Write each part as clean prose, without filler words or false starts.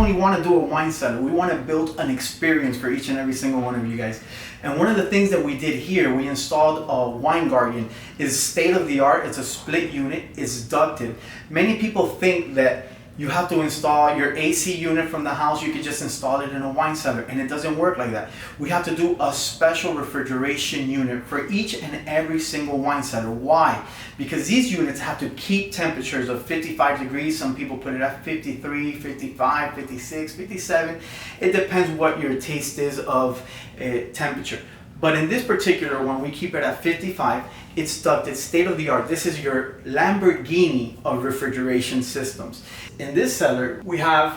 only want to do a wine cellar, we want to build an experience for each and every single one of you guys. And one of the things that we did here, we installed a wine guardian. It's state of the art. It's a split unit. It's ducted. Many people think that you have to install your AC unit from the house. You could just install it in a wine cellar, and it doesn't work like that. We have to do a special refrigeration unit for each and every single wine cellar. Why? Because these units have to keep temperatures of 55 degrees. Some people put it at 53, 55, 56, 57. It depends what your taste is of temperature. But in this particular one, we keep it at 55. It's ducted, state of the art. This is your Lamborghini of refrigeration systems. In this cellar, we have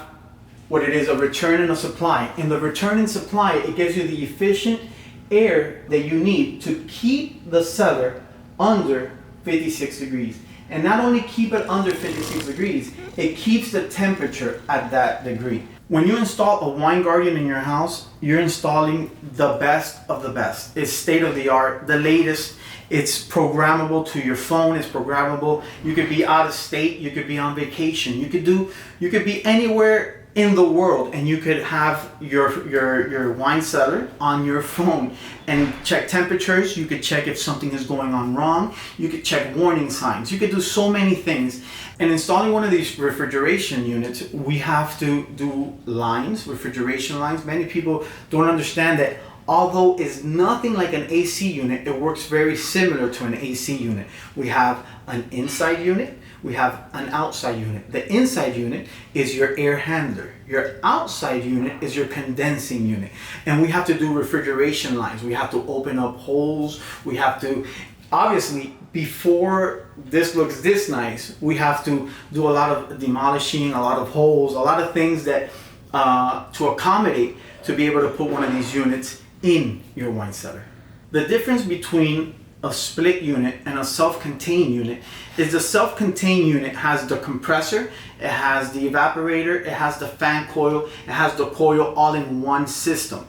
what it is, a return and a supply. In the return and supply, it gives you the efficient air that you need to keep the cellar under 56 degrees. And not only keep it under 56 degrees, it keeps the temperature at that degree. When you install a wine guardian in your house, you're installing the best of the best. It's state of the art, the latest. It's programmable to your phone. It's programmable. You could be out of state. You could be on vacation. You could be anywhere in the world, and you could have your wine cellar on your phone and check temperatures. You could check if something is going on wrong. You could check warning signs. You could do so many things. And installing one of these refrigeration units, we have to do lines, refrigeration lines. Many people don't understand that although it's nothing like an AC unit, it works very similar to an AC unit. We have an inside unit. We have an outside unit. The inside unit is your air handler. Your outside unit is your condensing unit. And we have to do refrigeration lines. We have to open up holes. We have to, obviously, before this looks this nice, we have to do a lot of demolishing, a lot of holes, a lot of things that to accommodate to be able to put one of these units in your wine cellar. The difference between a split unit and a self-contained unit is the self-contained unit has the compressor, it has the evaporator, it has the fan coil, it has the coil all in one system.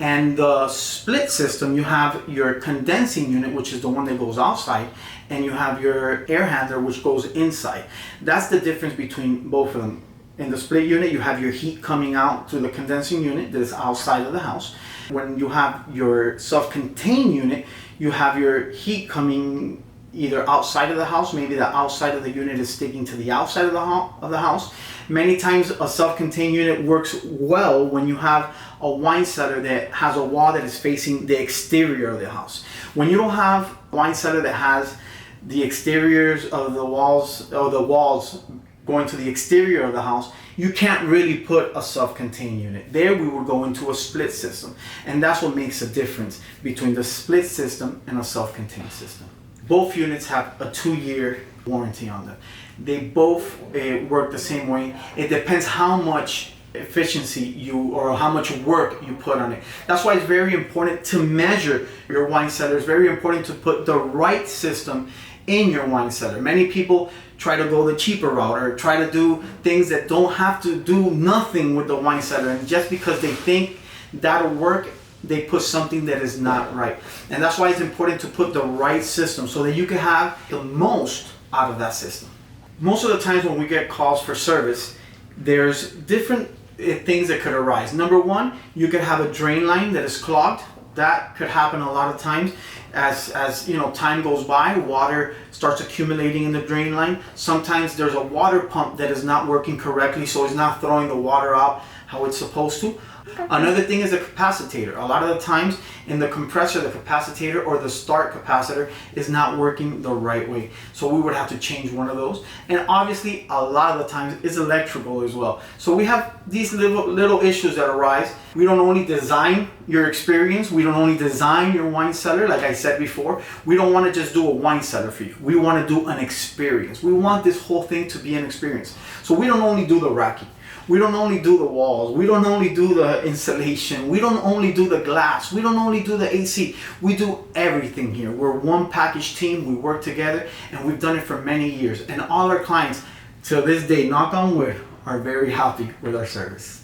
And the split system, you have your condensing unit, which is the one that goes outside, and you have your air handler, which goes inside. That's the difference between both of them. In the split unit, you have your heat coming out to the condensing unit that is outside of the house. When you have your self-contained unit, you have your heat coming either outside of the house. Maybe the outside of the unit is sticking to the outside of the house. Many times a self-contained unit works well when you have a wine cellar that has a wall that is facing the exterior of the house. When you don't have a wine cellar that has the exteriors of the walls, or the walls going to the exterior of the house, you can't really put a self-contained unit. There we will go into a split system. And that's what makes a difference between the split system and a self-contained system. Both units have a 2-year warranty on them. They both work the same way. It depends how much efficiency or how much work you put on it. That's why it's very important to measure your wine cellar. It's very important to put the right system in your wine cellar. Many people try to go the cheaper route or try to do things that don't have to do nothing with the wine cellar, and just because they think that'll work, they put something that is not right. And that's why it's important to put the right system so that you can have the most out of that system. Most of the times when we get calls for service, there's different things that could arise. Number one, you could have a drain line that is clogged. That could happen a lot of times. As you know, time goes by, water starts accumulating in the drain line. Sometimes there's a water pump that is not working correctly, so it's not throwing the water out how it's supposed to. Another thing is the capacitor. A lot of the times in the compressor, the capacitor or the start capacitor is not working the right way. So we would have to change one of those. And obviously a lot of the times it's electrical as well. So we have these little issues that arise. We don't only design your experience. We don't only design your wine cellar. Like I said before, we don't want to just do a wine cellar for you. We want to do an experience. We want this whole thing to be an experience. So we don't only do the racking. We don't only do the walls. We don't only do the insulation. We don't only do the glass. We don't only do the AC. We do everything here. We're one package team. We work together, and we've done it for many years. And all our clients, till this day, knock on wood, are very happy with our service.